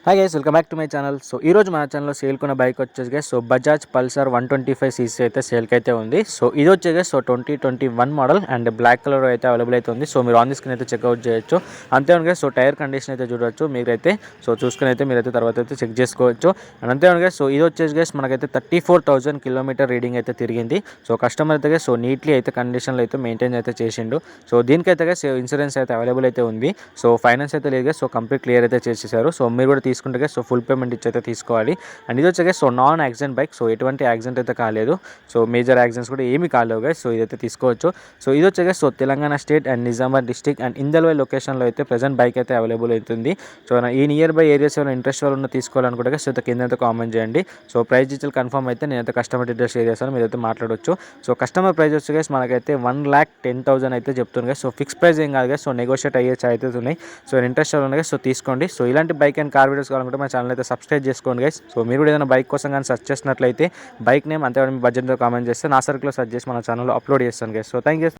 Hi guys, welcome back to my channel. So ఈ రోజు మన ఛానల్లో సేల్ కొన్న బైక్ వచ్చేసి guys so Bajaj Pulsar 125cc అయితే సేల్కి అయితే ఉంది. సో ఇది వచ్చేసి so 2021 model and black colour అయితే అవైలబుల్ అయితే ఉంది. సో మీరు ఆన్ ది స్క్రీన్ అయితే చెక్అవుట్ చేయొచ్చు. అంతేకాదు సో టైర్ కండిషన్ అయితే చూడవచ్చు మీరైతే. సో చూసుకుని అయితే మీరైతే తర్వాత అయితే చెక్ చేసుకోవచ్చు. అండ్ అంతేకాదు సో ఇది వచ్చేసి గైస్ మనకైతే 34,000 కిలోమీటర్ రీడింగ్ అయితే తిరిగింది. సో కస్టమర్ అయితే సో నీట్లీ అయితే కండిషన్లో అయితే మెయింటైన్ అయితే చేసిండు. సో దీనికైతే గైస్ ఇన్సూరెన్స్ అయితే అవైలబుల్ అయితే ఉంది. సో ఫైనాన్స్ అయితే లేదు గైస్. సో కంప్లీట్ క్లియర్ అయితే చేసేసారు. సో మీరు కూడా తీసుకుంటే సో ఫుల్ పేమెంట్ ఇచ్చి అయితే తీసుకోవాలి. అండ్ ఇది వచ్చేసి so non accident bike. So ఎటువంటి యాక్సిడెంట్ అయితే కాలేదు. సో మేజర్ యాక్సిడెంట్స్ కూడా ఏమీ కాలేవు గైస్. సో ఇదైతే తీసుకోవచ్చు. సో ఇది వచ్చేసి so Telangana state and Nizamabad district and Indalwai లొకేషన్లో అయితే ప్రజెంట్ బైక్ అయితే అవైలబుల్ అవుతుంది. సో ఈ నియర్ బై ఏరియాస్ ఏమైనా ఇంట్రెస్ట్ వాళ్ళు ఉన్న తీసుకోవాలనుకుంటే సో కింద అయితే కామెంట్ చేయండి. సో ప్రైస్ డీటెయిల్ కన్ఫర్మ్ అయితే నేనైతే కస్టమర్ డీటెయిల్స్ షేర్ చేస్తాను, మీరైతే మాట్లాడవచ్చు. సో కస్టమర్ ప్రైస్ వచ్చి గైస్ మనకైతే 1,10,000 అయితే చెప్తుంది గైస్. సో ఫిక్స్ ప్రైస్ ఏం కాదు గైస్. సో నెగోషియేట్ అయ్యే ఛాయిస్ ఉన్నాయి. సో ఇంట్రెస్ట్ ఉన్నాయి గైస్. సో తీసుకోండి. సో ఇలాంటి బైక్ అండ్ కార్ వీడియోస్ కావాలంటే మా ఛానల్ అయితే సబ్స్క్రైబ్ చేసుకోండి గైస్. సో మీరు కూడా ఏదైనా బైక్ కోసం కానీ సెర్చ్ చేసినట్లయితే బైక్ నేమ్ అంతేకాదు మీ బడ్జెట్తో కామెంట్ చేస్తే నా సర్కిల్లో సెర్చ్ చేసి మన ఛానల్లో అప్లోడ్ చేస్తాను గైస్. So thank you.